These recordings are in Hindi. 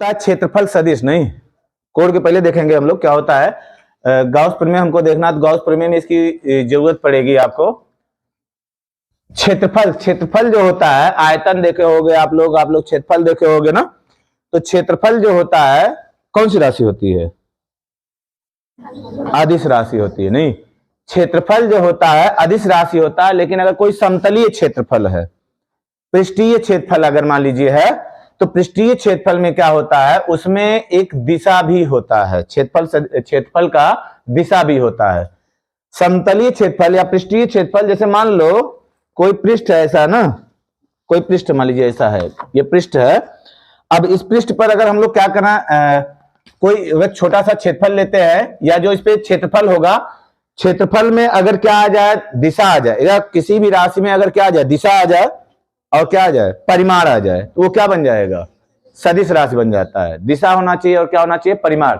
होता है क्षेत्रफल सदिश, नहीं कोड के पहले देखेंगे हम लोग क्या होता है। गॉस प्रमेय हमको देखना, तो गॉस प्रमेय में इसकी जरूरत पड़ेगी आपको। क्षेत्रफल जो होता है, आयतन देखे होगे आप लोग क्षेत्रफल देखे होगे ना। तो क्षेत्रफल जो होता है कौन सी राशि होती है? अदिश राशि होती है। नहीं, क्षेत्रफल जो होता है अदिश राशि होता है, लेकिन अगर कोई समतलीय क्षेत्रफल है, पृष्ठीय क्षेत्रफल अगर मान लीजिए है, तो पृष्ठीय क्षेत्रफल में क्या होता है, उसमें एक दिशा भी होता है। क्षेत्रफल का दिशा भी होता है। समतलीय क्षेत्रफल या पृष्ठीय क्षेत्रफल, जैसे मान लो कोई पृष्ठ है ऐसा ना, कोई पृष्ठ मान लीजिए ऐसा है, ये पृष्ठ है। अब इस पृष्ठ पर अगर हम लोग क्या करना, कोई छोटा सा क्षेत्रफल लेते हैं, या जो इस पे क्षेत्रफल होगा, क्षेत्रफल में अगर क्या आ जाए, दिशा आ जाए, या किसी भी राशि में अगर क्या आ जाए, दिशा आ जाए और क्या आ जाए, परिमाण आ जाए, तो वो क्या बन जाएगा, सदिश राशि बन जाता है। दिशा होना चाहिए और क्या होना चाहिए, परिमाण।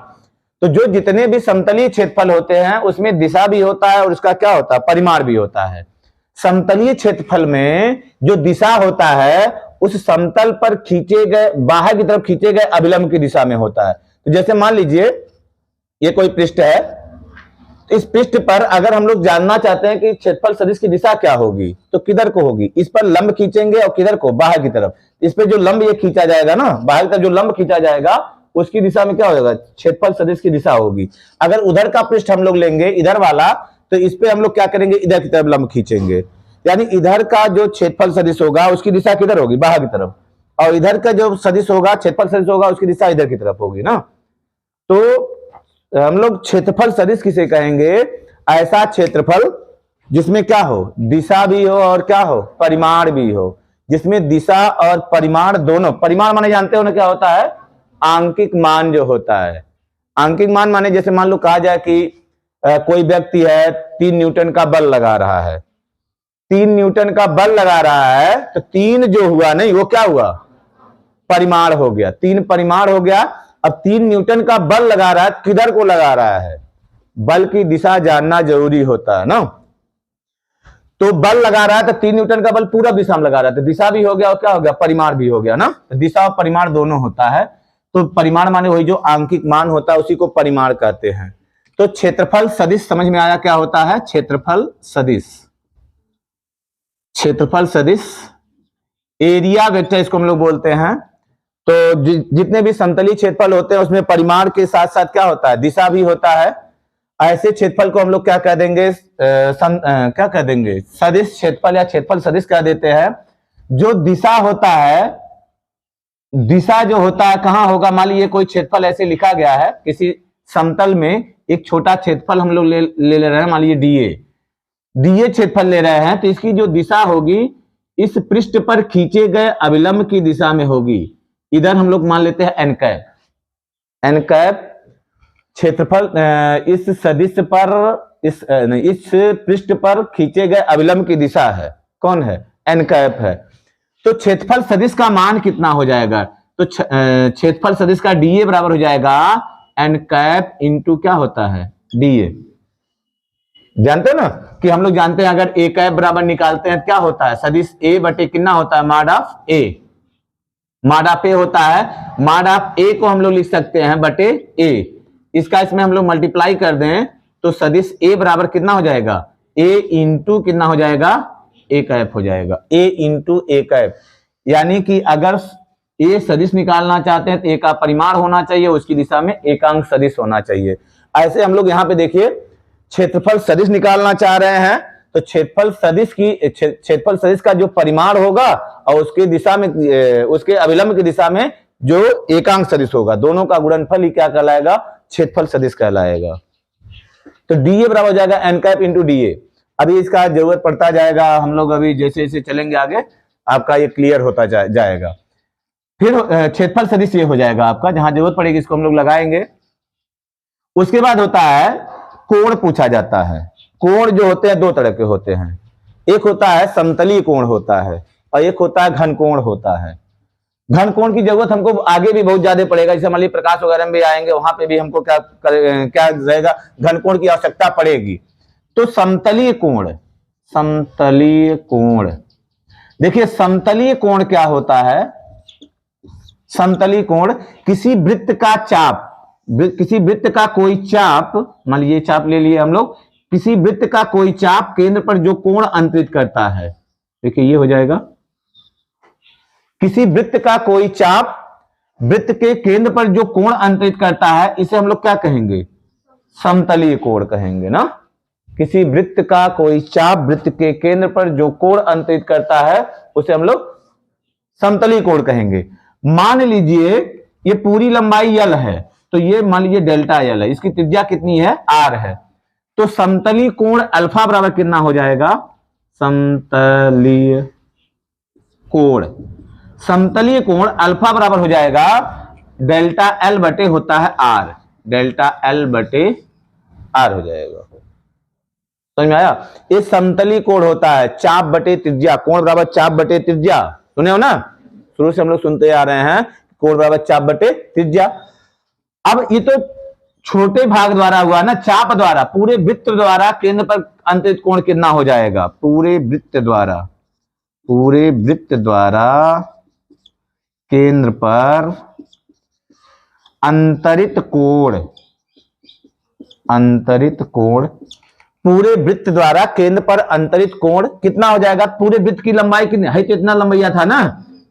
तो जो जितने भी समतलीय क्षेत्रफल होते हैं उसमें दिशा भी होता है और उसका क्या होता है, परिमाण भी होता है। समतलीय क्षेत्रफल में जो दिशा होता है उस समतल पर खींचे गए, बाहर की तरफ खींचे गए अभिलंब की दिशा में होता है। तो जैसे मान लीजिए ये कोई पृष्ठ है, इस पृष्ठ पर अगर हम लोग जानना चाहते हैं कि क्षेत्रफल सदिश की दिशा क्या होगी, तो किधर को होगी, इस पर लंब खींचेंगे और किधर को, बाहर की तरफ। इस पे जो लंब ये खींचा जाएगा ना, बाहर की तरफ जो लंब खींचा जाएगा उसकी दिशा में क्या होगा, क्षेत्रफल सदिश की दिशा होगी। अगर उधर का पृष्ठ हम लोग लेंगे, इधर वाला, तो इस पे हम लोग क्या करेंगे, इधर की तरफ लंब खींचेंगे, यानी इधर का जो क्षेत्रफल सदिश होगा उसकी दिशा किधर होगी, बाहर की तरफ, और इधर का जो सदिश होगा, क्षेत्रफल सदिश होगा, उसकी दिशा इधर की तरफ होगी ना। तो हम लोग क्षेत्रफल सदिश किसे कहेंगे, ऐसा क्षेत्रफल जिसमें क्या हो, दिशा भी हो और क्या हो, परिमाण भी हो, जिसमें दिशा और परिमाण दोनों। परिमाण माने जानते हो ना क्या होता है, आंकिक मान जो होता है। आंकिक मान माने जैसे मान लो कहा जाए कि कोई व्यक्ति है 3 न्यूटन का बल लगा रहा है, 3 न्यूटन का बल लगा रहा है, तो 3 जो हुआ नहीं, वो क्या हुआ, परिमाण हो गया, 3 परिमाण हो गया। अब 3 न्यूटन का बल लगा रहा है, किधर को लगा रहा है, बल की दिशा जानना जरूरी होता है ना। तो बल लगा रहा है तो 3 न्यूटन का बल पूरा दिशा में लगा रहा है, तो दिशा भी हो गया और क्या हो गया, परिमाण भी हो गया ना। तो दिशा और परिमाण दोनों होता है। तो परिमाण माने वही जो आंकिक मान होता है उसी को परिमाण कहते हैं। तो क्षेत्रफल सदिश समझ में आया क्या होता है, क्षेत्रफल सदिश। क्षेत्रफल सदिश, एरिया वेक्टर इसको हम लोग बोलते हैं। तो जितने भी समतलीय क्षेत्रफल होते हैं उसमें परिमाण के साथ साथ क्या होता है, दिशा भी होता है। ऐसे क्षेत्रफल को हम लोग क्या कह देंगे, क्या कह देंगे, सदिश क्षेत्रफल या क्षेत्रफल सदिश कह देते हैं। जो दिशा होता है, दिशा जो होता है कहां होगा, मान लीजिए कोई क्षेत्रफल ऐसे लिखा गया है, किसी समतल में एक छोटा क्षेत्रफल हम लोग ले रहे हैं, मान लीजिए डीए क्षेत्रफल ले रहे हैं, तो इसकी जो दिशा होगी इस पृष्ठ पर खींचे गए अभिलंब की दिशा में होगी। इधर हम लोग मान लेते हैं एन कैप, एन कैप क्षेत्रफल इस सदिश पर, इस पृष्ठ पर खींचे गए अभिलंब की दिशा है, कौन है, एन कैप है। तो क्षेत्रफल सदिश का मान कितना हो जाएगा, तो क्षेत्रफल सदिश का डीए बराबर हो जाएगा एन कैप इंटू क्या होता है, डीए। जानते हैं ना कि हम लोग जानते हैं अगर ए कैप बराबर निकालते हैं क्या होता है, सदिश ए बटे कितना होता है, mod of A, mod of A होता है। मॉड ऑफ ए को हम लोग लिख सकते हैं बटे ए, इसका इसमें हम लोग मल्टीप्लाई कर दें तो सदिश ए बराबर कितना हो जाएगा, ए इंटू कितना हो जाएगा, ए कैप हो जाएगा, ए इंटू ए कैप। यानी कि अगर ए सदिश निकालना चाहते हैं तो ए का परिमाण होना चाहिए, उसकी दिशा में एकांक सदिश होना चाहिए। ऐसे हम लोग यहाँ पे देखिए क्षेत्रफल सदिश निकालना चाह रहे हैं, तो क्षेत्रफल सदिश का जो परिमाण होगा और उसकी दिशा में, उसके अभिलंब की दिशा में जो एकांक सदिश होगा, दोनों का गुणनफल ही क्या कहलाएगा, क्षेत्रफल सदिश कहलाएगा। तो डीए बराबर हो जाएगा एन कैप इंटू डीए। अभी इसका जरूरत पड़ता जाएगा, हम लोग अभी जैसे जैसे चलेंगे आगे आपका ये क्लियर होता जाएगा। फिर क्षेत्रफल सदिश ये हो जाएगा आपका, जहां जरूरत पड़ेगी इसको हम लोग लगाएंगे। उसके बाद होता है कोण पूछा जाता है। कोण जो होते हैं 2 तरह के होते हैं, एक होता है समतलीय कोण होता है और एक होता है घन कोण होता है। घन कोण की जरूरत हमको आगे भी बहुत ज्यादा पड़ेगा, जैसे मान लीजिए प्रकाश वगैरह में भी आएंगे, वहां पे भी हमको क्या रहेगा, घन कोण की आवश्यकता पड़ेगी। तो समतलीय कोण, समतलीय कोण देखिए, समतलीय कोण क्या होता है, समतलीय कोण, किसी वृत्त का चाप, किसी वृत्त का कोई चाप, मान लीजिए चाप ले लिए हम लोग, किसी वृत्त का कोई चाप केंद्र पर जो कोण अंतरित करता है, देखिए ये हो जाएगा, किसी वृत्त का कोई चाप वृत्त के केंद्र पर जो कोण अंतरित करता है, इसे हम लोग क्या कहेंगे, समतलीय कोण कहेंगे ना। किसी वृत्त का कोई चाप वृत्त के केंद्र पर जो कोण अंतरित करता है उसे हम लोग समतलीय कोण कहेंगे। मान लीजिए ये पूरी लंबाई l है, तो ये मान लीजिए डेल्टा l है, इसकी त्रिज्या कितनी है, r है, तो समतलीय कोण अल्फा बराबर कितना हो जाएगा, समतलीय कोण अल्फा बराबर हो जाएगा डेल्टा l बटे होता है r, डेल्टा l बटे r हो जाएगा। समझ में आया। ये समतलीय कोण होता है चाप बटे त्रिज्या, कोण बराबर चाप बटे त्रिज्या, सुने हो ना, शुरू से हम लोग सुनते आ रहे हैं, कोण बराबर चाप बटे त्रिज्या। अब ये तो छोटे भाग द्वारा हुआ ना, चाप द्वारा, पूरे वृत्त द्वारा केंद्र पर अंतरित कोण कितना हो जाएगा, पूरे वृत्त द्वारा केंद्र पर अंतरित कोण, पूरे वृत्त द्वारा केंद्र पर अंतरित कोण कितना हो जाएगा, पूरे वृत्त की लंबाई कितनी है, तो इतना लंबाई था ना,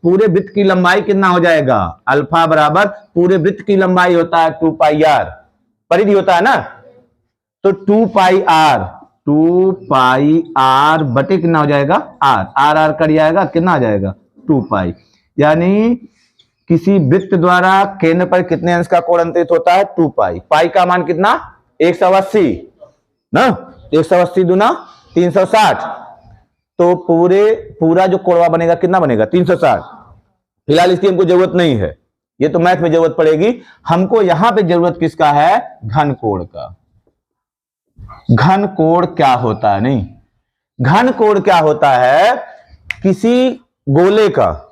पूरे वृत्त की लंबाई कितना हो जाएगा, अल्फा बराबर पूरे वृत्त की लंबाई होता है 2 पाई r, परिधि होता है ना, तो 2 पाई r बटे कितना हो जाएगा, r कट जाएगा, कितना आ जाएगा 2 पाई, यानी किसी वृत्त द्वारा केंद्र पर कितने अंश का कोण अंतरित होता है, 2 पाई, पाई का मान कितना 180 ना, 180 दूना 360, तो पूरा जो कोणवा बनेगा कितना बनेगा 360। फिलहाल इसकी हमको जरूरत नहीं है, ये तो मैथ में जरूरत पड़ेगी, हमको यहां पे जरूरत किसका है, घन कोण का। घन कोण क्या होता है, नहीं, घन कोण क्या होता है, किसी गोले का,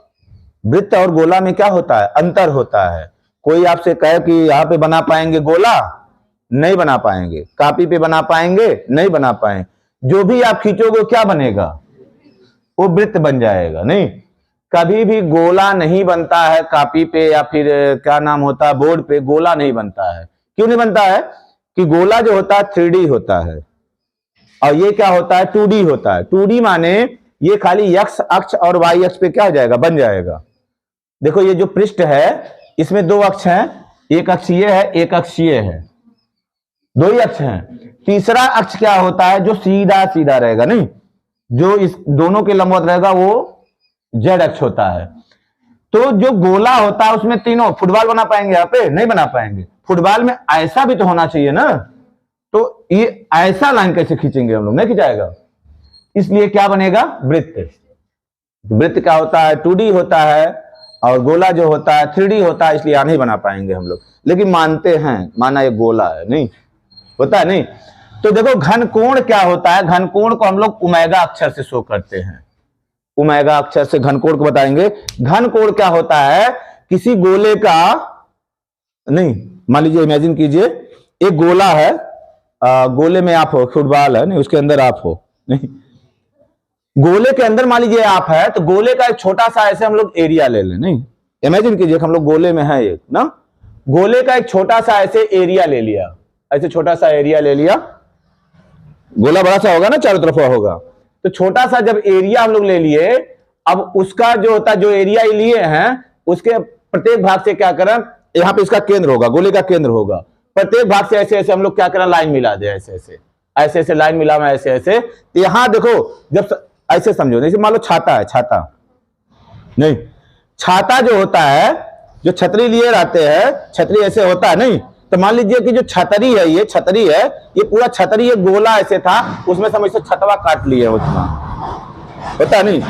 वृत्त और गोला में क्या होता है, अंतर होता है। कोई आपसे कहे कि यहां पे बना पाएंगे गोला, नहीं बना पाएंगे, कापी पे बना पाएंगे, नहीं बना पाएंगे, जो भी आप खींचोगे क्या बनेगा, वो वृत्त बन जाएगा। नहीं, कभी भी गोला नहीं बनता है कापी पे, या फिर क्या नाम होता है बोर्ड पे, गोला नहीं बनता है। क्यों नहीं बनता है, कि गोला जो होता है 3D होता है, और ये क्या होता है 2D होता है। 2D माने ये खाली x अक्ष और y अक्ष पे क्या हो जाएगा, बन जाएगा। देखो ये जो पृष्ठ है इसमें 2 अक्ष हैं, एक अक्ष ये है, एक अक्ष ये है, 2 ही अक्ष हैं। तीसरा अक्ष क्या होता है, जो सीधा सीधा रहेगा, नहीं, जो इस दोनों के लंबवत रहेगा वो z अक्ष होता है। तो जो गोला होता है उसमें तीनों, फुटबॉल बना पाएंगे यहाँ पे, नहीं बना पाएंगे। फुटबॉल में ऐसा भी तो होना चाहिए ना, तो ये ऐसा लाइन कैसे खींचेंगे हम लोग, नहीं खिंचाएगा, इसलिए क्या बनेगा, वृत्त। वृत्त क्या होता है 2D होता है, और गोला जो होता है 3D होता है, इसलिए नहीं बना पाएंगे हम लोग, लेकिन मानते हैं, माना ये गोला है, नहीं होता है, नहीं। तो देखो घन कोण क्या होता है, घन कोण को हम लोग ओमेगा अक्षर से शो करते हैं, ओमेगा अक्षर से घन कोण को बताएंगे। घन कोण क्या होता है, किसी गोले का, नहीं, मान लीजिए इमेजिन कीजिए एक गोला है, गोले में आप हो, फुटबॉल है, नहीं, उसके अंदर आप हो, नहीं, गोले के अंदर मान लीजिए आप है, तो गोले का एक छोटा सा ऐसे हम लोग एरिया ले लें, नहीं, इमेजिन कीजिए हम लोग गोले में है एक ना, गोले का एक छोटा सा ऐसे एरिया ले लिया, ऐसे छोटा सा एरिया ले लिया, गोला बड़ा सा होगा ना, चारों तरफ होगा, तो छोटा सा जब एरिया हम लोग ले लिए, अब उसका जो होता है, जो एरिया लिए हैं उसके प्रत्येक भाग से क्या करें, यहाँ पे इसका केंद्र होगा, गोले का केंद्र होगा, प्रत्येक भाग से ऐसे ऐसे हम लोग क्या करें, लाइन मिला दे, ऐसे ऐसे ऐसे ऐसे लाइन मिला मैं, ऐसे ऐसे। तो यहां देखो, जब ऐसे समझो, जैसे मान लो छाता है, छाता नहीं, छाता जो होता है, जो छतरी लिए रहते हैं, छतरी ऐसे होता है, नहीं, तो मान लीजिए कि जो छतरी है, ये छतरी है, ये पूरा छतरी, ये गोला ऐसे था, उसमें समझ से छतवा काट लिए उतना, होता नहीं।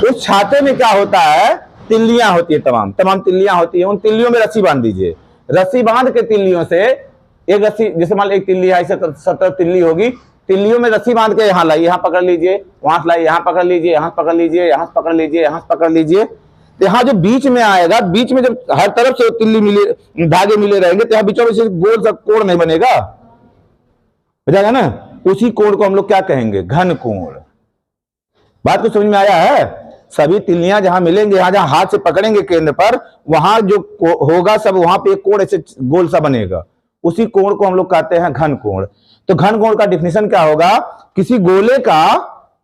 उस छाते में क्या होता है, तिल्लियां होती है, तमाम तिल्लियां होती है, उन तिल्लियों में रस्सी बांध दीजिए, रस्सी बांध के तिल्लियों से एक रस्सी, जैसे मान लो एक तिल्ली ऐसे 70 तिल्ली होगी, तिल्लियों में रस्सी बांध के यहाँ लाइए, यहाँ पकड़ लीजिए, वहां से लाइए, यहाँ पकड़ लीजिए, यहाँ पकड़ लीजिए, यहाँ से पकड़ लीजिए, यहाँ से पकड़ लीजिए, तो यहाँ जो बीच में आएगा, बीच में जब हर तरफ से तिल्ली मिले, धागे मिले रहेंगे, तो यहाँ बीचों में से गोल सा कोण नहीं बनेगा, हो जाएगा ना, उसी कोण को हम लोग क्या कहेंगे, घन कोण। बात को समझ में आया है, सभी तिल्लियां जहां मिलेंगे, यहाँ जहां हाथ से पकड़ेंगे केंद्र पर, वहां जो होगा सब, वहां पे एक कोण ऐसे गोल सा बनेगा, उसी कोण को हम लोग कहते हैं घन कोण। तो घन कोण का डिफिनेशन क्या होगा? किसी गोले का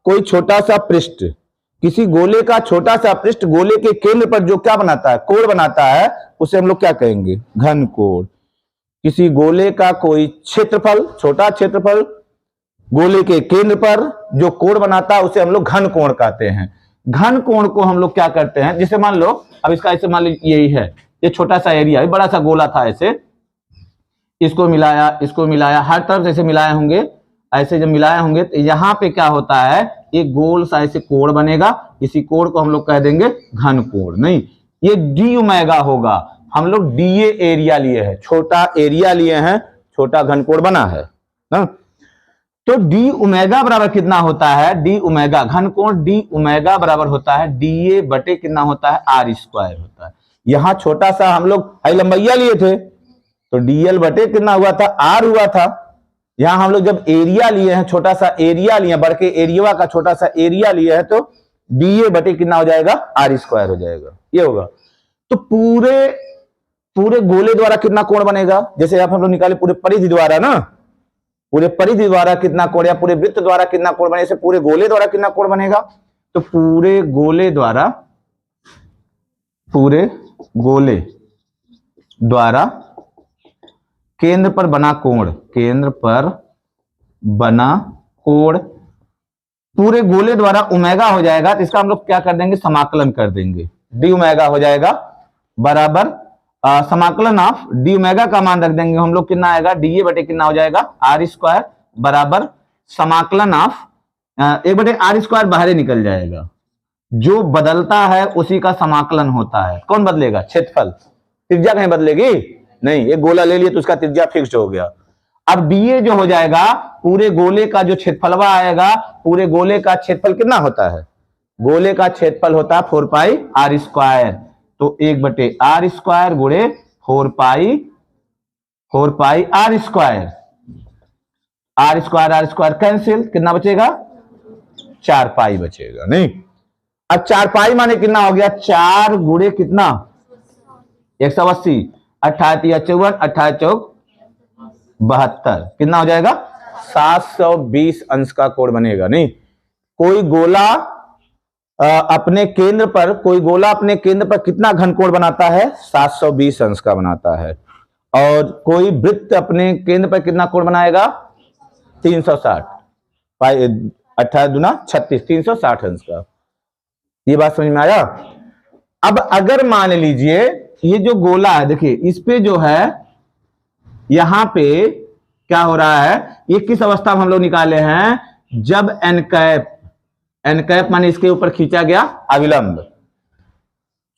कोई छोटा सा पृष्ठ, किसी गोले का छोटा सा पृष्ठ गोले के केंद्र पर जो क्या बनाता है, कोण बनाता है, उसे हम लोग क्या कहेंगे? घन कोण। किसी गोले का कोई क्षेत्रफल, छोटा क्षेत्रफल गोले के केंद्र पर जो कोण बनाता है, उसे हम लोग घन कोण कहते हैं। घन कोण को हम लोग क्या करते हैं, जैसे मान लो, अब इसका ऐसे मान लो यही है, ये छोटा सा एरिया, बड़ा सा गोला था, ऐसे इसको मिलाया, हर तरफ जैसे मिलाए होंगे, ऐसे जब मिलाए होंगे तो यहाँ पे क्या होता है, एक गोल सा ऐसे कोण बनेगा, इसी कोण को हम लोग कह देंगे घन कोण। नहीं, ये डी ओमेगा होगा, हम लोग डीए एरिया लिए हैं, छोटा एरिया लिए हैं, छोटा घन कोण बना है ना। तो डी ओमेगा बराबर कितना होता है? डी ओमेगा, घन कोण डी ओमेगा बराबर होता है डीए बटे कितना होता है? आर स्क्वायर होता है। यहां छोटा सा हम लोग लंबैया लिए थे, तो डीएल बटे कितना हुआ था? आर हुआ था। यहां हम लोग जब एरिया लिए हैं, छोटा सा एरिया लिए, बढ़ के एरिया का छोटा सा एरिया लिया है, तो डीए बटे कितना हो जाएगा? आर स्क्वायर हो जाएगा, ये होगा। तो पूरे गोले द्वारा कितना कोण बनेगा? जैसे आप हम लोग निकाले पूरे परिधि द्वारा ना, पूरे परिधि द्वारा कितना कोण, या पूरे वृत्त द्वारा कितना कोण बने, पूरे गोले द्वारा कितना कोण बनेगा? तो पूरे गोले द्वारा केंद्र पर बना कोण, पूरे गोले द्वारा ओमेगा हो जाएगा, तो इसका हम लोग क्या कर देंगे? समाकलन कर देंगे, डी ओमेगा हो जाएगा बराबर समाकलन ऑफ डी ओमेगा का मान रख देंगे हम लोग, कितना आएगा? डीए बटे कितना हो जाएगा? आर स्क्वायर बराबर समाकलन ऑफ 1/r स्क्वायर बाहर निकल जाएगा, जो बदलता है उसी का समाकलन होता है। कौन बदलेगा? क्षेत्रफल। त्रिज्या कहीं बदलेगी नहीं, एक गोला ले लिए तो उसका त्रिज्या फिक्स हो गया। अब डीए जो हो जाएगा, पूरे गोले का जो क्षेत्रफलवा आएगा, पूरे गोले का क्षेत्रफल कितना होता है? गोले का क्षेत्रफल होता है 4 पाई आर स्क्वायर, तो 1/r स्क्वायर गुणे 4 pi R square, R square cancel, कितना बचेगा? 4 पाई बचेगा। नहीं, अब 4 पाई माने कितना हो गया? 4 गुणे कितना? 180, 28 54, 28 चौक 72, कितना हो जाएगा? 720 अंश का कोण बनेगा। नहीं, कोई गोला अपने केंद्र पर कितना घन कोण बनाता है? 720 अंश का बनाता है। और कोई वृत्त अपने केंद्र पर कितना कोण बनाएगा? 360 पाई, 28 दूना 36, 360 अंश का। ये बात समझ में आया? अब अगर मान लीजिए ये जो गोला है, देखिए इस पे जो है, यहां पे क्या हो रहा है, ये किस अवस्था में हम लोग निकाले हैं? जब एन कैप माने इसके ऊपर खींचा गया अविलंब,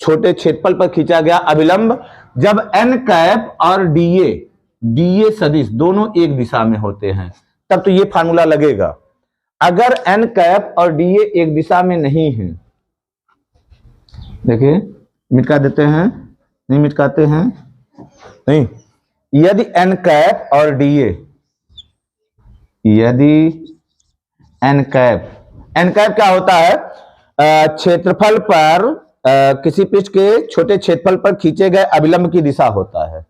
छोटे क्षेत्रफल पर खींचा गया अविलंब, जब एन कैप और डीए सदिश दोनों एक दिशा में होते हैं, तब तो ये फार्मूला लगेगा। अगर एन कैप और डीए एक दिशा में नहीं है, देखिए मिटा देते हैं, नहीं मिटाते हैं, नहीं, यदि एन कैप और डीए, यदि एन कैप क्या होता है? क्षेत्रफल पर किसी पृष्ठ के छोटे क्षेत्रफल पर खींचे गए अविलंब की दिशा होता है,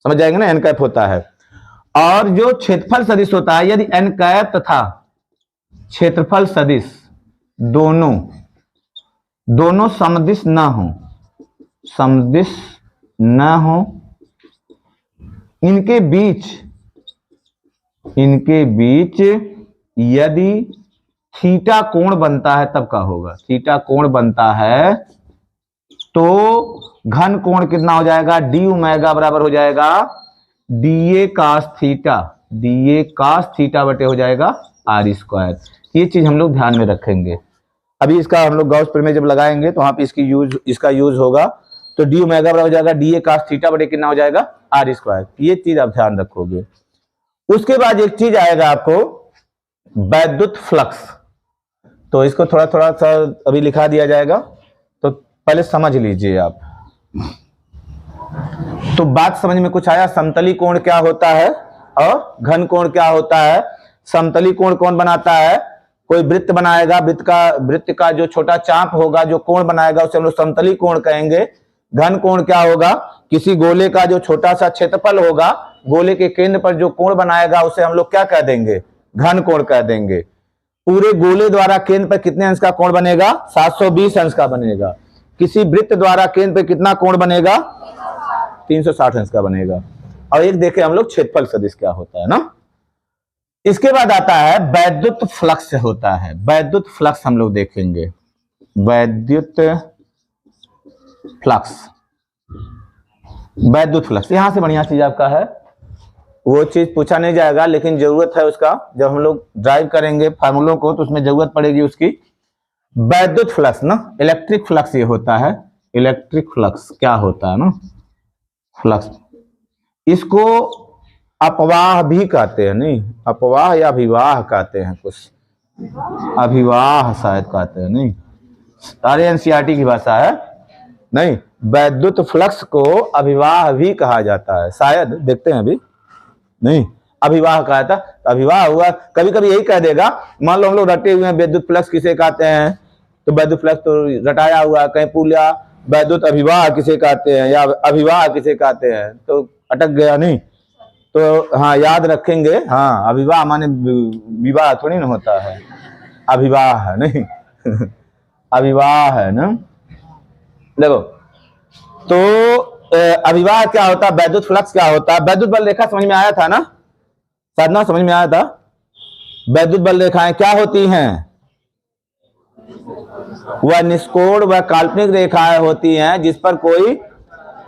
समझ जाएंगे ना? एन कैप होता है। और जो क्षेत्रफल सदिश होता है, यदि एन कैप तथा क्षेत्रफल सदिश दोनों समदिश न हो, इनके बीच यदि थीटा कोण बनता है, तब का होगा? थीटा कोण बनता है तो घन कोण कितना हो जाएगा? डी ओमेगा बराबर हो जाएगा डीए कास थीटा बटे हो जाएगा आर स्क्वायर। ये चीज हम लोग ध्यान में रखेंगे। अभी इसका हम लोग गॉस प्रमेय जब लगाएंगे तो वहां पे इसका यूज होगा, तो डी ओमेगा बराबर हो जाएगा डीए कास थीटा बटे कितना हो जाएगा? R square. ये चीज आप ध्यान रखोगे। उसके बाद एक चीज आएगा आपको, वैद्युत फ्लक्स। तो इसको थोड़ा सा अभी लिखा दिया जाएगा, तो पहले समझ लीजिए आप। तो बात समझ में कुछ आया? समतली कोण क्या होता है और घन कोण क्या होता है? समतली कोण कौन बनाता है? कोई वृत्त बनाएगा, वृत्त का जो छोटा चाप होगा, जो कोण बनाएगा, उसे हम लोग समतली कोण कहेंगे। घन कोण क्या होगा? किसी गोले का जो छोटा सा क्षेत्रफल होगा, गोले के केंद्र पर जो कोण बनाएगा उसे हम लोग क्या कह देंगे? घन कोण कह देंगे। पूरे गोले द्वारा केंद्र पर कितने अंश का कोण बनेगा? 720 अंश का बनेगा। किसी वृत्त द्वारा केंद्र पर कितना कोण बनेगा? 360 अंश का बनेगा। और एक देखे हम लोग क्षेत्रफल सदिश क्या होता है ना। इसके बाद आता है वैद्युत फ्लक्स होता है। वैद्युत फ्लक्स हम लोग देखेंगे। वैद्युत फ्लक्स, वैद्युत फ्लक्स यहां से बढ़िया चीज आपका है, वो चीज पूछा नहीं जाएगा लेकिन जरूरत है उसका। जब हम लोग ड्राइव करेंगे फार्मूलों को तो उसमें जरूरत पड़ेगी उसकी। वैद्युत फ्लक्स ना, इलेक्ट्रिक फ्लक्स ये होता है। इलेक्ट्रिक फ्लक्स क्या होता है ना, फ्लक्स, इसको अपवाह भी कहते हैं। नहीं, अपवाह या अभिवाह कहते हैं, कुछ अभिवाह शायद कहते हैं। नहीं, सारे एनसीईआरटी की भाषा है। नहीं, वैद्युत फ्लक्स को अभिवाह भी कहा जाता है शायद, देखते हैं अभी। नहीं, अभिवाह कहा था, अभिवाह हुआ। कभी कभी यही कह देगा, मान लो हम लोग रटे हुए हैं विद्युत फ्लक्स किसे कहते हैं, तो वैद्युत फ्लक्स तो रटाया हुआ, कहीं पूलिया वैद्युत अभिवाह किसे कहते हैं या अभिवाह किसे कहते हैं, तो अटक गया। नहीं तो हाँ याद रखेंगे, हाँ अभिवाह माने विवाह थोड़ी ना होता है, अभिवाह है। नहीं अभिवाह है ना। देखो तो अभिवाह क्या होता है, वैद्युत फ्लक्स क्या होता है। वैद्युत बल रेखा समझ में आया था ना, साधना समझ में आया था। वैद्युत बल रेखाएं क्या होती हैं? वह निष्कोण व काल्पनिक रेखाएं होती हैं जिस पर कोई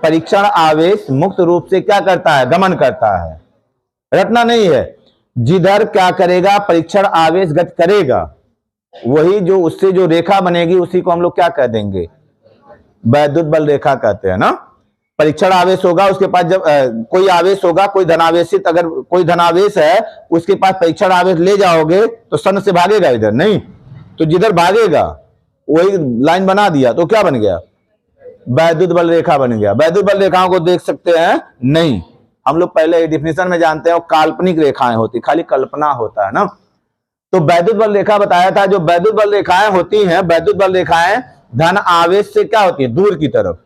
परीक्षण आवेश मुक्त रूप से क्या करता है? गमन करता है। रटना नहीं है, जिधर क्या करेगा? परीक्षण आवेश गति करेगा, वही जो उससे जो रेखा बनेगी उसी को हम लोग क्या कह देंगे? वैद्युत बल रेखा कहते हैं ना। परीक्षण आवेश होगा, उसके पास जब कोई आवेश होगा, कोई धनावेशित, अगर कोई धनावेश है उसके पास परीक्षण आवेश ले जाओगे तो सन से भागेगा इधर। नहीं तो जिधर भागेगा वही लाइन बना दिया तो क्या बन गया? वैद्युत बल रेखा बन गया। वैद्युत बल रेखाओं को देख सकते हैं? नहीं, हम लोग पहले डिफिनेशन में जानते हैं वो काल्पनिक रेखाएं होती, खाली कल्पना होता है ना। तो वैद्युत बल रेखा बताया था, जो वैद्युत बल रेखाएं होती हैं, वैद्युत बल रेखाएं धन आवेश से क्या होती है? दूर की तरफ।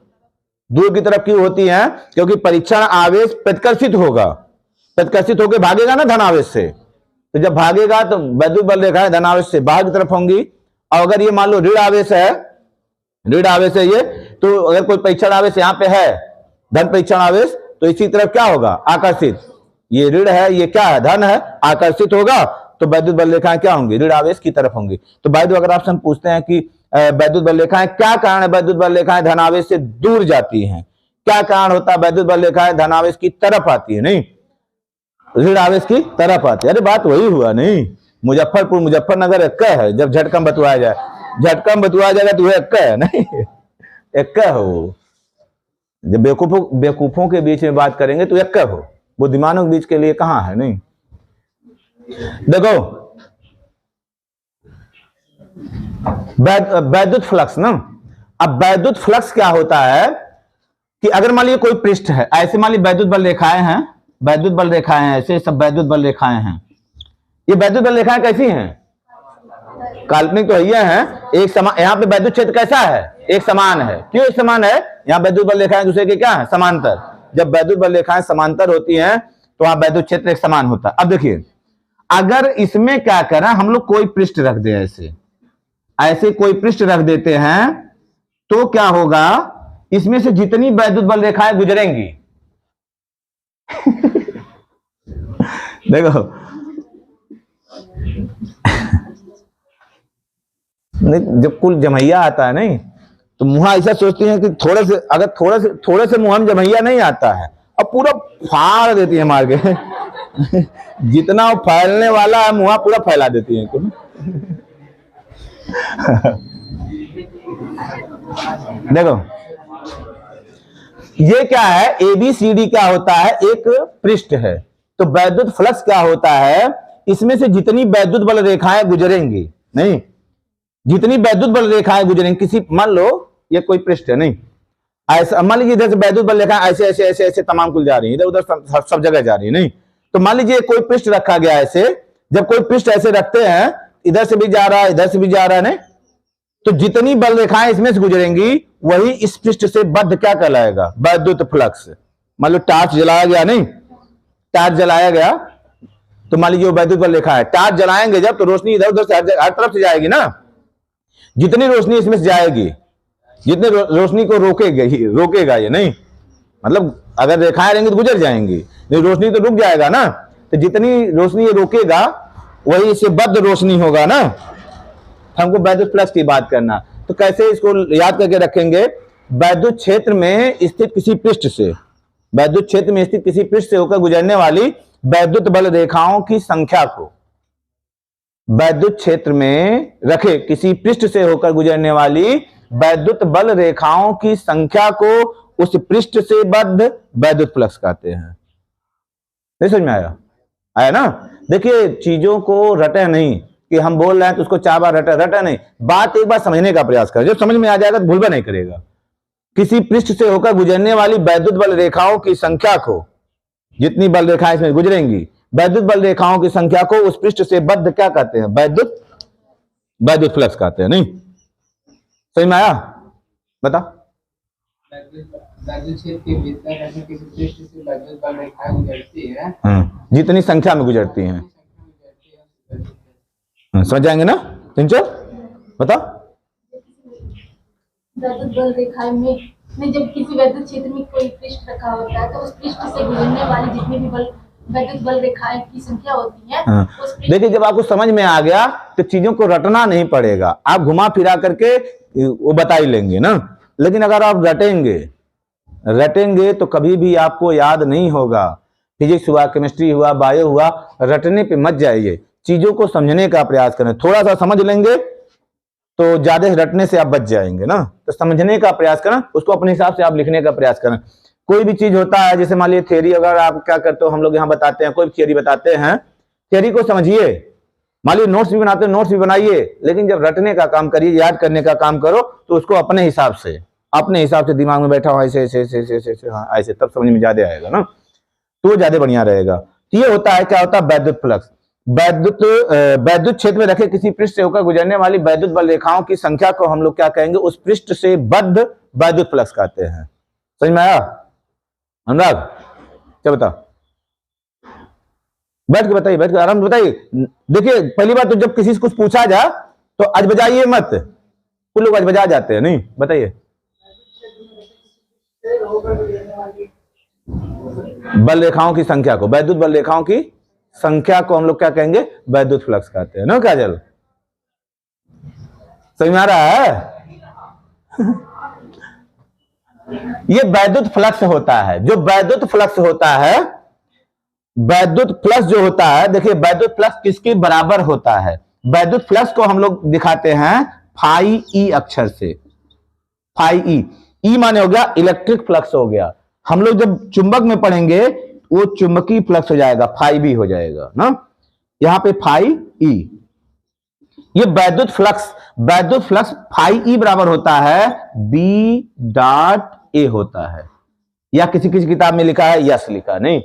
दूर की तरफ क्यों होती हैं? क्योंकि परीक्षण आवेश प्रतिकर्षित होगा, प्रतिकर्षित होकर भागेगा ना धन आवेश से, तो जब भागेगा तो वैद्युत बल रेखाएं धन आवेश से बाहर की तरफ होंगी। और अगर ये मान लो ऋण आवेश है, ऋण आवेश है ये, तो अगर कोई परीक्षण आवेश यहाँ पे है, धन परीक्षण आवेश, तो इसी तरफ क्या होगा? आकर्षित। ये ऋण है, ये क्या है? धन है, आकर्षित होगा तो वैद्युत बल रेखाएं क्या होंगी? ऋण आवेश की तरफ होंगी। तो भाई अगर आपसे हम पूछते हैं कि वैद्युत बल रेखाएं क्या कारण है वैद्युत बल रेखाएं धन आवेश से दूर जाती हैं, क्या कारण होता है वैद्युत बल रेखाएं धन आवेश की तरफ आती है? नहीं, ऋण आवेश की तरफ आती है। अरे बात वही हुआ। नहीं, मुजफ्फरपुर मुजफ्फरनगर एक है, जब झटकम बतुआया जाए, झटकम बतुआया जाएगा तो एक है। नहीं, एक हो। जब बेवकूफों के बीच में बात करेंगे तो एक हो, बुद्धिमानों के बीच के लिए कहां है। नहीं, देखो वैद्युत फ्लक्स ना। अब वैद्युत फ्लक्स क्या होता है कि अगर मान लीजिए कोई पृष्ठ है, ऐसे मान लीजिए वैद्युत बल रेखाएं हैं, वैद्युत बल रेखाएं हैं, ऐसे सब वैद्युत बल रेखाएं हैं। ये वैद्युत बल रेखाएं कैसी हैं? काल्पनिक तो ये हैं, एक समान। यहाँ पे वैद्युत क्षेत्र कैसा है? एक समान है। क्यों एक समान है? यहाँ वैद्युत बल रेखाएं दूसरे के क्या है? समांतर। जब वैद्युत बल रेखाएं समांतर होती हैं तो वहां वैद्युत क्षेत्र एक समान होता है। अब देखिए, अगर इसमें क्या करें हम लोग, कोई पृष्ठ रख दे, ऐसे ऐसे कोई पृष्ठ रख देते हैं तो क्या होगा? इसमें से जितनी वैद्युत बल रेखाएं गुजरेंगी देखो नहीं, जब कुल जमैया आता है नहीं तो मुहा ऐसा सोचती है कि थोड़े से, अगर थोड़े से मुहा में जमैया नहीं आता है और पूरा फाड़ देती है मार के जितना वो फैलने वाला है मुहा पूरा फैला देती है। देखो ये क्या है? ABCD क्या होता है? एक पृष्ठ है। तो वैद्युत फ्लक्स क्या होता है? इसमें से जितनी वैद्युत बल रेखाएं गुजरेंगी, नहीं, जितनी वैद्युत बल रेखाएं गुजरेंगी, किसी मान लो ये कोई पृष्ठ है, नहीं, ऐसा मान लीजिए इधर से वैद्युत बल रेखाएं ऐसे ऐसे ऐसे ऐसे तमाम कुल जा रही है, इधर उधर सब जगह जा रही है। नहीं तो मान लीजिए कोई पृष्ठ रखा गया ऐसे, जब कोई पृष्ठ ऐसे रखते हैं, इधर से भी जा रहा है, इधर से भी जा रहा है, नहीं? तो जितनी बल रेखाएं इसमें से गुजरेंगी वही इस पृष्ठ से बद्ध क्या कहलाएगा? वैद्युत फ्लक्स। मान लो टॉर्च जलाया गया, नहीं? टॉर्च जलाया गया तो मान लीजिए वो वैद्युत बल रेखा है। टॉर्च जलाएंगे जब तो रोशनी इधर उधर से हर तरफ से जाएगी ना। जितनी रोशनी इसमें से जाएगी, जितने रोशनी को रोकेगा ये, नहीं? मतलब अगर रेखाएं रहेंगी तो गुजर जाएंगी, नहीं रोशनी तो रुक जाएगा ना। तो जितनी रोशनी ये रोकेगा वही इससे बद्ध रोशनी होगा ना। हमको वैद्युत फ्लक्स की बात करना, तो कैसे इसको याद करके रखेंगे? वैद्युत क्षेत्र में स्थित किसी पृष्ठ से, वैद्युत क्षेत्र में स्थित किसी पृष्ठ से होकर गुजरने वाली वैद्युत बल रेखाओं की संख्या को, वैद्युत क्षेत्र में रखे किसी पृष्ठ से होकर गुजरने वाली वैद्युत बल रेखाओं की संख्या को उस पृष्ठ से बद्ध वैद्युत फ्लक्स कहते हैं। नहीं समझ में आया? आया ना? देखिए चीजों को रटे नहीं कि हम बोल रहे हैं तो उसको 4 बार रटा नहीं, बात एक बार समझने का प्रयास करें, जब समझ में आ जाएगा तो भूलवा नहीं करेगा। किसी पृष्ठ से होकर गुजरने वाली वैद्युत बल रेखाओं की संख्या को, जितनी बल रेखाएं इसमें गुजरेंगी, वैद्युत बल रेखाओं की संख्या को उस पृष्ठ से बद्ध क्या कहते हैं? वैद्युत फ्लक्स कहते हैं। नहीं समझ में आया? बता। वैद्युत क्षेत्र के भीतर ऐसे किसी पृष्ठ से वैद्युत बल रेखाएं गुजरती है, जितनी संख्या में गुजरती हैं। समझ जाएंगे ना? सिंचो बता। वैद्युत बल रेखाएं में जब किसी वैद्युत क्षेत्र में कोई पृष्ठ रखा होता है तो उस पृष्ठ से गुजरने वाली जितनी भी वैद्युत बल रेखाएं की संख्या होती है, देखिए जब आपको समझ में आ गया तो चीजों को रटना नहीं पड़ेगा, आप घुमा फिरा करके वो बता ही लेंगे ना। लेकिन अगर आप रटेंगे तो कभी भी आपको याद नहीं होगा। फिजिक्स हुआ, केमिस्ट्री हुआ, बायो हुआ, रटने पे मत जाइए, चीजों को समझने का प्रयास करें। थोड़ा सा समझ लेंगे तो ज्यादा रटने से आप बच जाएंगे ना। तो समझने का प्रयास करें, उसको अपने हिसाब से आप लिखने का प्रयास करें। कोई भी चीज होता है, जैसे मान लीजिए थियरी, अगर आप क्या करते हो, हम लोग यहाँ बताते हैं, कोई थियरी बताते हैं, थियरी को समझिए, मान लीजिए नोट्स भी बनाते हो, नोट्स भी बनाइए, लेकिन जब रटने का काम करिए, याद करने का काम करो तो उसको अपने हिसाब से दिमाग में बैठा हो ऐसे ऐसे ऐसे ऐसे ऐसे, हाँ ऐसे, तब समझ में ज्यादा आएगा ना, तो ज्यादा बढ़िया रहेगा। तो ये होता है, क्या होता है? वैद्युत फ्लक्स। वैद्युत क्षेत्र में रखे किसी पृष्ठ से होकर गुजरने वाली वैद्युत बल रेखाओं की संख्या को हम लोग क्या कहेंगे? उस पृष्ठ से बद्ध वैद्युत फ्लक्स कहते हैं। समझ में आया अनुराग? क्या बता, बैठ के बताइए, बैठ के आराम से बताइए। देखिए पहली बात तो जब किसी से कुछ पूछा जा तो आज बजाइए मत, कुछ लोग आज बजा जाते हैं। नहीं बताइए। बल रेखाओं की संख्या को, वैद्युत बल रेखाओं की संख्या को हम लोग क्या कहेंगे? वैद्युत फ्लक्स कहते हैं ना। काजल समझ में आ रहा है? ये वैद्युत फ्लक्स होता है। जो वैद्युत फ्लक्स होता है, वैद्युत फ्लक्स जो होता है, देखिए वैद्युत फ्लक्स किसके बराबर होता है? वैद्युत फ्लक्स को हम लोग दिखाते हैं फाई ई अक्षर से। फाई ई माने हो गया इलेक्ट्रिक फ्लक्स हो गया। हम लोग जब चुंबक में पढ़ेंगे वो चुंबकीय फ्लक्स हो जाएगा, फाई बी हो जाएगा ना। यहां पे फाई ई, ये वैद्युत फ्लक्स फाई ई बराबर होता है बी डॉट ए होता है, या किसी किसी किताब में लिखा है यस लिखा, नहीं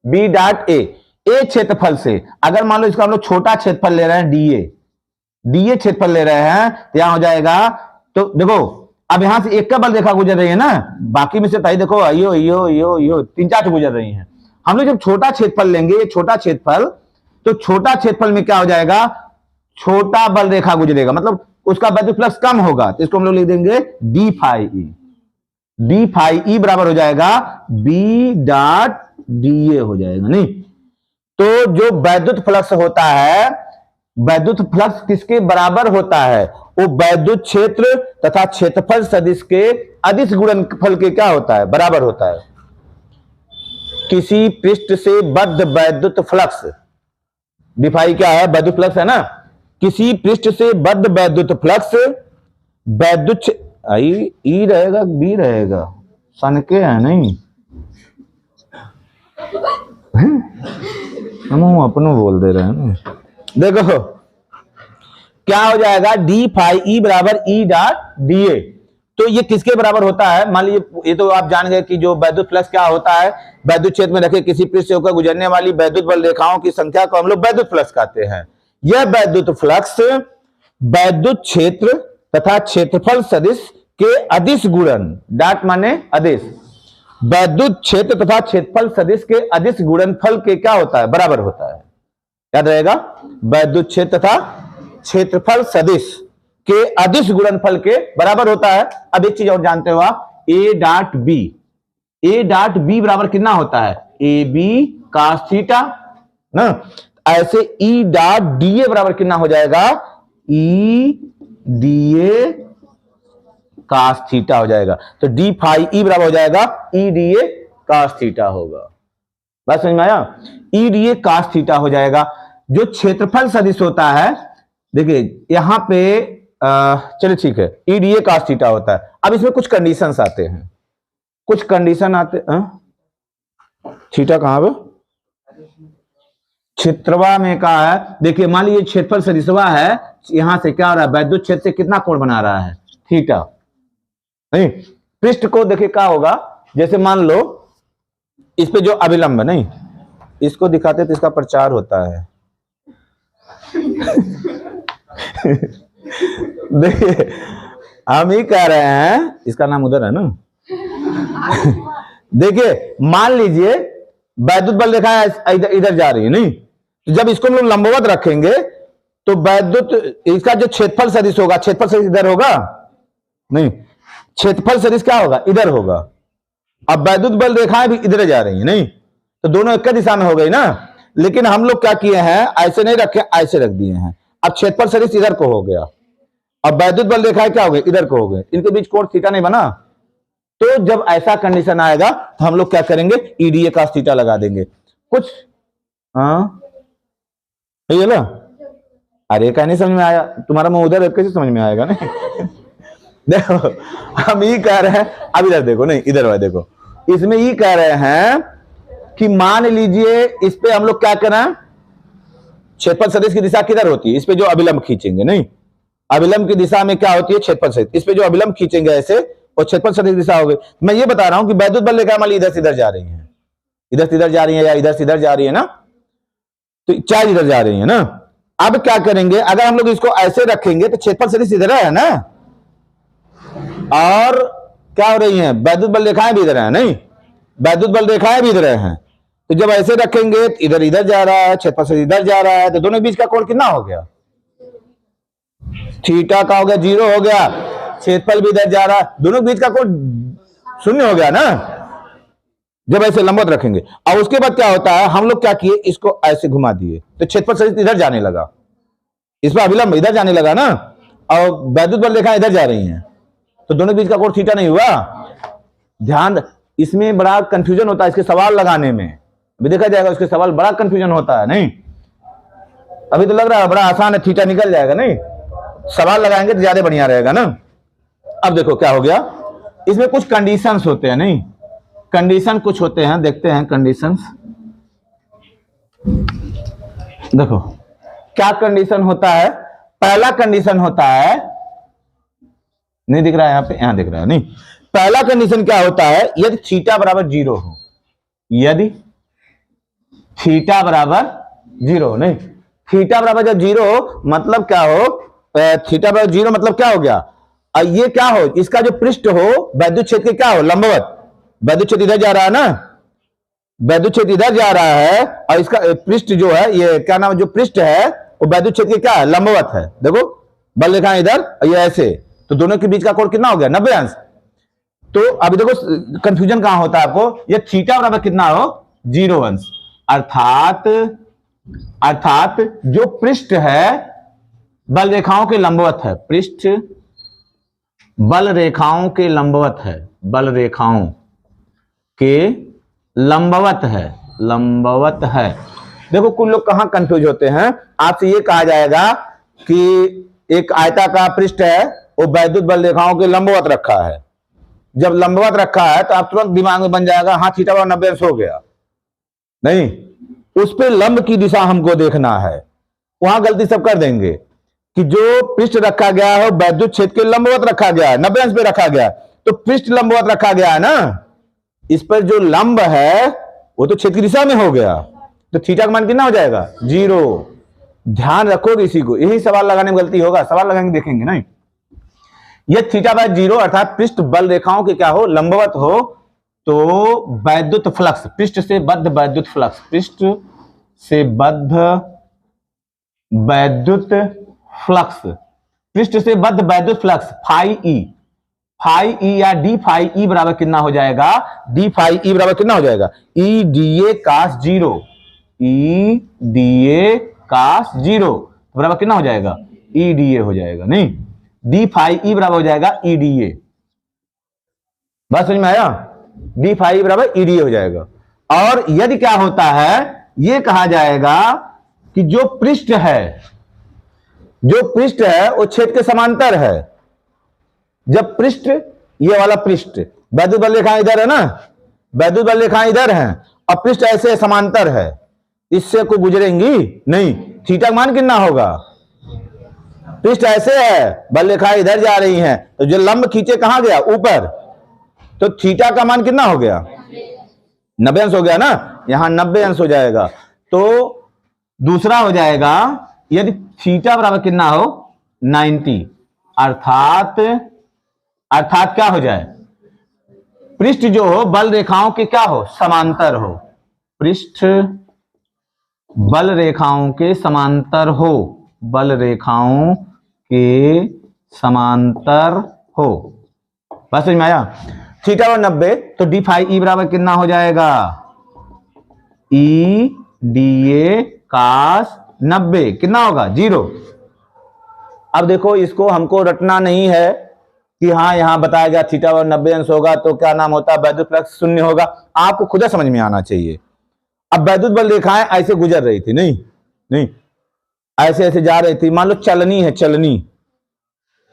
बी डॉट ए। क्षेत्रफल से, अगर मान लो इसका हम लोग छोटा क्षेत्रफल ले रहे हैं डीए क्षेत्रफल ले रहे हैं, तो यहां हो जाएगा, तो देखो अब यहां से एक का बल रेखा गुजर रही है ना, बाकी में से भाई देखो यो 3-4 गुजर रही हैं। हम लोग जब छोटा क्षेत्रफल लेंगे, छोटा क्षेत्रफल, तो छोटा क्षेत्रफल में क्या हो जाएगा? छोटा बल रेखा गुजरेगा, मतलब उसका वैद्युत फ्लक्स कम होगा, तो इसको हम लोग लिख देंगे डी फाई ई बराबर हो जाएगा बी डॉट डी ए हो जाएगा। नहीं तो जो वैद्युत फ्लक्स होता है, वैद्युत फ्लक्स किसके बराबर होता है? वो वैद्युत क्षेत्र तथा क्षेत्रफल सदिश के अदिश गुणनफल के क्या होता है? बराबर होता है। किसी पृष्ठ से बद्ध वैद्युत फ्लक्स, डिफाई क्या है? वैद्युत फ्लक्स है ना। किसी पृष्ठ से बद्ध वैद्युत फ्लक्स, वैद्युत ई रहेगा बी रहेगा, सन के है नहीं, हम अपनों बोल दे रहे हैं ना। देखो क्या हो जाएगा? डी फाई ई बराबर ई डॉट डी ए। तो ये किसके बराबर होता है? मान लीजिए ये तो आप जान गए कि जो वैद्युत फ्लक्स क्या होता है, वैद्युत क्षेत्र में रखे किसी पृष्ठ से होकर गुजरने वाली वैद्युत बल रेखाओं की संख्या को हम लोग वैद्युत फ्लक्स कहते हैं। यह वैद्युत फ्लक्स वैद्युत क्षेत्र तथा क्षेत्रफल सदिश के अदिश गुणन, डाट माने अदिश, वैद्युत क्षेत्र तथा क्षेत्रफल सदिश के अदिश गुणनफल के क्या होता है, बराबर होता है। याद रहेगा, वैद्युत क्षेत्र तथा क्षेत्रफल सदिश के अदिश गुणनफल के बराबर होता है। अब एक चीज और जानते हो आप, A dot B, A dot B बराबर कितना होता है, ए बी कास थीटा ना। ऐसे ई डॉट डी ए बराबर कितना हो जाएगा, E D A cos theta हो जाएगा। तो डी फाई ई बराबर हो जाएगा E D A cos theta होगा। बात समझ में आया, E D A cos theta हो जाएगा। जो क्षेत्रफल सदिश होता है, देखिए यहां पे चलिए ठीक है, E D A cos theta होता है। अब इसमें कुछ कंडीशंस आते हैं, कुछ कंडीशन आते हैं। थीटा कहां पे, क्षेत्रवा में कहा है, देखिए मान लीजिए क्षेत्रफल सदिशवा है, यहां से क्या हो रहा है, वैद्युत क्षेत्र से कितना कोण बना रहा है, थीटा। नहीं, पृष्ठ को देखिए क्या होगा, जैसे मान लो इस पे जो अभिलंब, नहीं इसको दिखाते तो इसका प्रचार होता है। देखिए हम ही कह रहे हैं, इसका नाम उधर है ना। देखिए मान लीजिए वैद्युत बल रेखा इधर जा रही है, नहीं तो जब इसको हम लोग लंबवत रखेंगे तो वैद्युत, इसका जो क्षेत्रफल सदिश होगा, क्षेत्रफल सदिश इधर होगा, नहीं क्षेत्रफल सदिश क्या होगा, इधर होगा। अब वैद्युत बल रेखाएं भी इधर जा रही है, नहीं तो दोनों एक दिशा में हो गई ना। लेकिन हम लोग क्या किए हैं, ऐसे नहीं रखे, ऐसे रख दिए हैं। अब क्षेत्रफल सदिश इधर को हो गया, अब वैद्युत बल रेखाएं क्या हो गई, इधर को हो गए, इनके बीच कोण थीटा नहीं बना। तो जब ऐसा कंडीशन आएगा तो हम लोग क्या करेंगे, ईडीए कास थीटा लगा देंगे कुछ। हाँ ये लो, अरे क्या नहीं समझ में आया, तुम्हारा मुंह उधर कैसे समझ में आएगा। नहीं देखो हम ये कह रहे हैं, अब इधर देखो, नहीं इधर वाले देखो, इसमें ये कह रहे हैं कि मान लीजिए इस पे हम लोग क्या करें, क्षेत्रफल सदिश की दिशा किधर होती है, इस पे जो अभिलंब खींचेंगे, नहीं अभिलंब की दिशा में क्या होती है, क्षेत्रफल सदिश, इस पे जो अभिलंब खींचेंगे ऐसे, और क्षेत्रफल सदिश दिशा हो गई। मैं ये बता रहा हूं कि वैद्युत बल रेखा मान ली इधर से इधर जा रही है, इधर से इधर जा रही है, या इधर से इधर जा रही है ना, तो चार इधर जा रही है ना। अब क्या करेंगे, अगर हम लोग इसको ऐसे रखेंगे तो क्षेत्रफल सदिश इधर है ना, और क्या हो रही है, वैद्युत बल रेखाएं भी इधर है, नहीं वैद्युत बल रेखाएं भी इधर है। तो जब ऐसे रखेंगे तो इधर इधर जा रहा है, क्षेत्रफल सदिश इधर जा रहा है, तो दोनों के बीच का कोण कितना हो गया, थीटा का हो गया, 0 हो गया। क्षेत्रफल भी इधर जा रहा है, दोनों के बीच का कोण 0 हो गया ना, जब ऐसे लंबवत रखेंगे। और उसके बाद क्या होता है, हम लोग क्या किए, इसको ऐसे घुमा दिए तो क्षेत्रफल सदिश इधर जाने लगा, इस पर अभिलंब इधर जाने लगा ना, और वैद्युत बल रेखा इधर जा रही हैं, तो दोनों के बीच का कोण थीटा नहीं हुआ। ध्यान, इसमें बड़ा कंफ्यूजन होता है, इसके सवाल लगाने में अभी देखा जाएगा, उसके सवाल बड़ा कंफ्यूजन होता है। नहीं अभी तो लग रहा है बड़ा आसान है, थीटा निकल जाएगा, नहीं सवाल लगाएंगे तो ज्यादा बढ़िया रहेगा ना। अब देखो क्या हो गया, इसमें कुछ कंडीशंस होते हैं, नहीं कंडीशन कुछ होते हैं, देखते हैं कंडीशंस। देखो क्या कंडीशन होता है, पहला कंडीशन होता है, नहीं दिख रहा है यहाँ पे, यहाँ दिख रहा है, नहीं पहला कंडीशन क्या होता है, यदि थीटा बराबर 0 हो, यदि थीटा बराबर 0 हो, नहीं थीटा बराबर जब 0 हो मतलब क्या हो, थीटा बराबर 0 मतलब क्या हो गया, और ये क्या हो, इसका जो पृष्ठ हो वैद्युत क्षेत्र क्या हो, लंबवत, वैद्युत क्षेत्र इधर जा रहा है ना, वैद्युत क्षेत्र इधर जा रहा है, और इसका पृष्ठ जो है, ये क्या नाम, जो पृष्ठ है वो वैद्युत क्षेत्र क्या है, लंबवत है। देखो बल रेखा इधर और ये ऐसे, तो दोनों के बीच का कोण कितना हो गया, 90 अंश। तो अभी देखो कंफ्यूजन कहां होता है आपको, ये थीटा बराबर कितना हो, 0 अंश, अर्थात जो पृष्ठ है बल रेखाओं के लंबवत है, पृष्ठ बल रेखाओं के लंबवत है, बल रेखाओं के लंबवत है, लंबवत है। देखो कुछ लोग कहां कंफ्यूज होते हैं, आपसे ये कहा जाएगा कि एक आयताकार पृष्ठ है, वो वैद्युत बल रेखाओं के लंबवत रखा है। जब लंबवत रखा है तो आप तुरंत दिमाग में बन जाएगा, हाँ थीटा बराबर 90 अंश हो गया। नहीं, उस पे लंब की दिशा हमको देखना है, वहां गलती सब कर देंगे कि जो पृष्ठ रखा गया है वैद्युत क्षेत्र के लंबवत रखा गया है, 90 अंश पे रखा गया है, तो पृष्ठ लंबवत रखा गया है ना, इस पर जो लंब है वो तो क्षेत्र की दिशा में हो गया, तो थीटा का मान कितना हो जाएगा, 0। ध्यान रखोगे इसी को, यही सवाल लगाने में गलती होगा, सवाल लगाएंगे देखेंगे नहीं। यह थीटा बाय 0 अर्थात पृष्ठ बल रेखाओं के क्या हो, लंबवत हो, तो वैद्युत फ्लक्स, पृष्ठ से बद्ध वैद्युत फ्लक्स, पृष्ठ से बद्ध वैद्युत फ्लक्स, पृष्ठ से बद्ध वैद्युत फ्लक्स फाई ई या डी फाई ई बराबर कितना हो जाएगा, डी फाई ई बराबर कितना हो जाएगा, E D A cos 0, E D A कास 0 बराबर कितना हो जाएगा, ई डी ए हो जाएगा, नहीं डी फाई ई बराबर हो जाएगा ई डी ए। बात समझ में आया, डी फाई बराबर ई डी ए हो जाएगा। और यदि क्या होता है, यह कहा जाएगा कि जो पृष्ठ है वो छेद के समांतर है। जब पृष्ठ, ये वाला पृष्ठ, वैद्युत बल रेखा इधर है ना, वैद्युत बल रेखा इधर है और पृष्ठ ऐसे समांतर है, इससे को गुजरेंगी नहीं, थीटा का मान कितना होगा, पृष्ठ ऐसे है, बल रेखा इधर जा रही है, तो जो लंब खींचे कहां गया, ऊपर, तो थीटा का मान कितना हो गया, 90 अंश हो गया ना, यहां 90 अंश हो जाएगा। तो दूसरा हो जाएगा यदि थीटा बराबर कितना हो 90, अर्थात क्या हो जाए, पृष्ठ जो हो बल रेखाओं के क्या हो, समांतर हो, पृष्ठ बल रेखाओं के समांतर हो, बल रेखाओं के समांतर हो। बस समझ में आया। थीटा और 90, तो डी फाई ई बराबर कितना हो जाएगा, ई डी ए कास 90 कितना होगा, 0। अब देखो इसको हमको रटना नहीं है कि हाँ यहां बताया गया थीटा और 90 अंश होगा तो क्या नाम होता है, वैद्युत फ्लक्स 0 होगा, आपको खुद समझ में आना चाहिए। अब वैद्युत बल रेखाएं ऐसे गुजर रही थी, नहीं ऐसे ऐसे जा रही थी, मान लो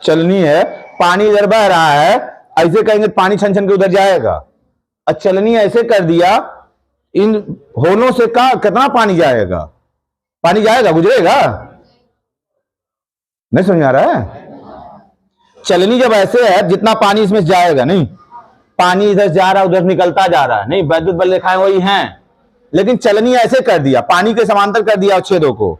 चलनी है, पानी इधर बह रहा है, ऐसे कहेंगे पानी छन छन के उधर जाएगा, और चलनी ऐसे कर दिया, इन होलों से कितना पानी जाएगा, गुजरेगा, नहीं समझ आ रहा है। चलनी जब ऐसे है, जितना पानी इसमें जाएगा, नहीं पानी इधर जा रहा है उधर निकलता जा रहा है, नहीं वैद्युत बल रेखाएं वही हैं, लेकिन चलनी ऐसे कर दिया, पानी के समांतर कर दिया छेदों को,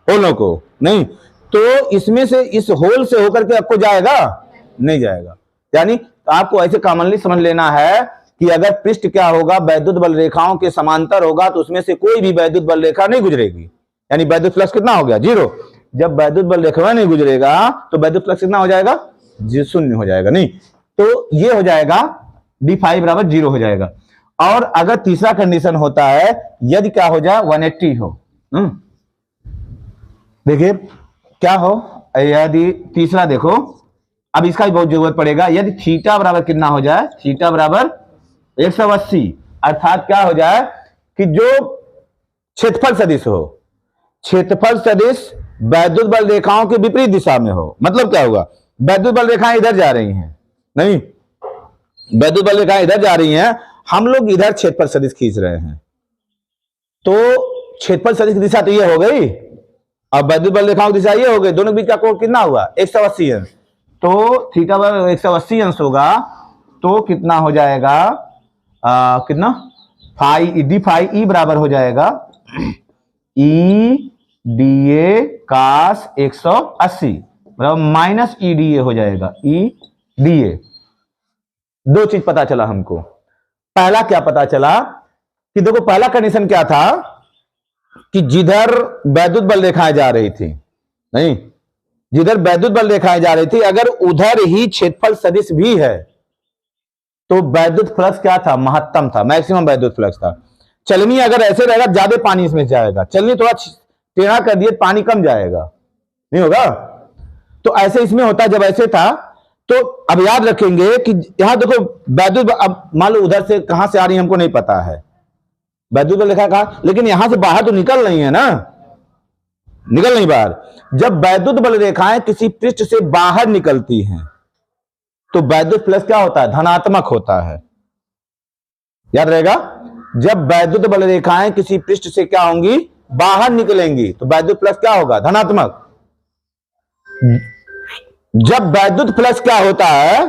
होलों को, नहीं तो इसमें से, इस होल से होकर के आपको जाएगा, नहीं जाएगा। यानी आपको ऐसे कॉमनली समझ लेना है कि अगर पृष्ठ क्या होगा, वैद्युत बल रेखाओं के समांतर होगा, तो उसमें से कोई भी वैद्युत बल रेखा नहीं गुजरेगी, यानी वैद्युत फ्लक्स कितना हो गया, 0। जब वैद्युत बल रेखा नहीं गुजरेगा तो वैद्युत फ्लक्स कितना हो जाएगा, 0 हो जाएगा, नहीं तो ये हो जाएगा डी फाई बराबर 0 हो जाएगा। और अगर तीसरा कंडीशन होता है, यदि क्या हो जाए 180 हो, देखिए क्या हो, यदि तीसरा देखो, अब इसका भी बहुत जरूरत पड़ेगा, यदि थीटा बराबर कितना हो जाए, थीटा बराबर 180, अर्थात क्या हो जाए कि जो क्षेत्रफल सदिश हो, क्षेत्रफल सदिश वैद्युत बल रेखाओं के विपरीत दिशा में हो, मतलब क्या होगा, वैद्युत बल रेखाएं इधर जा रही हैं, नहीं वैद्युत बल रेखाएं इधर जा रही हैं, हम लोग इधर क्षेत्रफल सदिश खींच रहे हैं, तो क्षेत्रफल सदिश की दिशा तो ये हो गई, अब वैद्युत बल रेखाओं की दिशा ये हो गई, दोनों के बीच का कोण कितना हुआ, 180 अंश, तो थीटा बराबर 180 अंश होगा, तो कितना हो जाएगा, कितना फाई डी फाई ई बराबर हो जाएगा ई डी ए कास 180 बराबर माइनस ई डी ए हो जाएगा, ई डी ए। दो चीज पता चला हमको, पहला क्या पता चला कि देखो पहला कंडीशन क्या था कि जिधर वैद्युत बल रेखाएं जा रही थी, नहीं जिधर वैद्युत बल रेखाएं जा रही थी, अगर उधर ही क्षेत्रफल सदिश भी है तो वैद्युत फ्लक्स क्या था, महत्तम था, मैक्सिमम वैद्युत फ्लक्स था। चलनी अगर ऐसे रहेगा ज्यादा पानी इसमें जाएगा, चलनी थोड़ा टेढ़ा कर दिए पानी कम जाएगा, नहीं होगा, तो ऐसे इसमें होता जब ऐसे था। तो अब याद रखेंगे कि यहां देखो वैद्युत, अब मान लो उधर से कहां से आ रही है हमको नहीं पता है, वैद्युत बल रेखा कहा, लेकिन यहां से बाहर तो निकल रही है ना, निकल नहीं बाहर। जब वैद्युत बल रेखाएं किसी पृष्ठ से बाहर निकलती हैं तो वैद्युत फ्लक्स क्या होता है, धनात्मक होता है, याद रहेगा। जब वैद्युत बल रेखाएं किसी पृष्ठ से क्या होंगी, बाहर निकलेंगी, तो वैद्युत फ्लक्स क्या होगा, धनात्मक। जब वैद्युत फ्लक्स क्या होता है,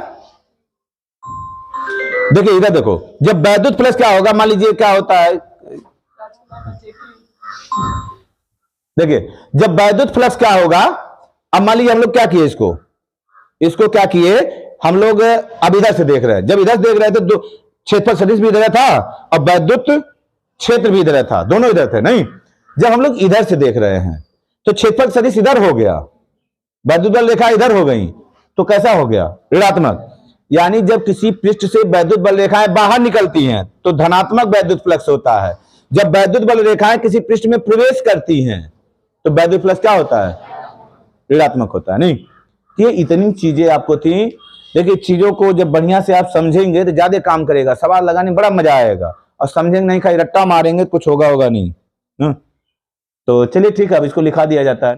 देखिए इधर देखो, जब वैद्युत फ्लक्स क्या होगा, मान लीजिए क्या होता है, देखिए जब वैद्युत फ्लक्स क्या होगा, अब मान लीजिए हम लोग क्या किए, इसको क्या किए हम लोग, अब इधर से देख रहे हैं, जब इधर देख रहे थे तो क्षेत्रफल सदिश भी इधर था और वैद्युत क्षेत्र भी इधर था, दोनों इधर थे नहीं। जब हम लोग इधर से देख रहे हैं तो क्षेत्रफल सदिश इधर हो गया, वैद्युत बल रेखा इधर हो गई, तो कैसा हो गया, ऋणात्मक। यानी जब किसी पृष्ठ से वैद्युत बल रेखाएं बाहर निकलती हैं तो धनात्मक वैद्युत फ्लक्स होता है। जब वैद्युत बल रेखाएं किसी पृष्ठ में प्रवेश करती हैं तो वैद्युत फ्लक्स क्या होता है, ऋणात्मक होता है नहीं। ये इतनी चीजें आपको थी। देखिए चीजों को जब बढ़िया से आप समझेंगे तो ज्यादा काम करेगा, सवाल लगाने में बड़ा मजा आएगा, और समझेंगे नहीं खाली रट्टा मारेंगे कुछ होगा नहीं। तो चलिए ठीक है, अब इसको लिखा दिया जाता है।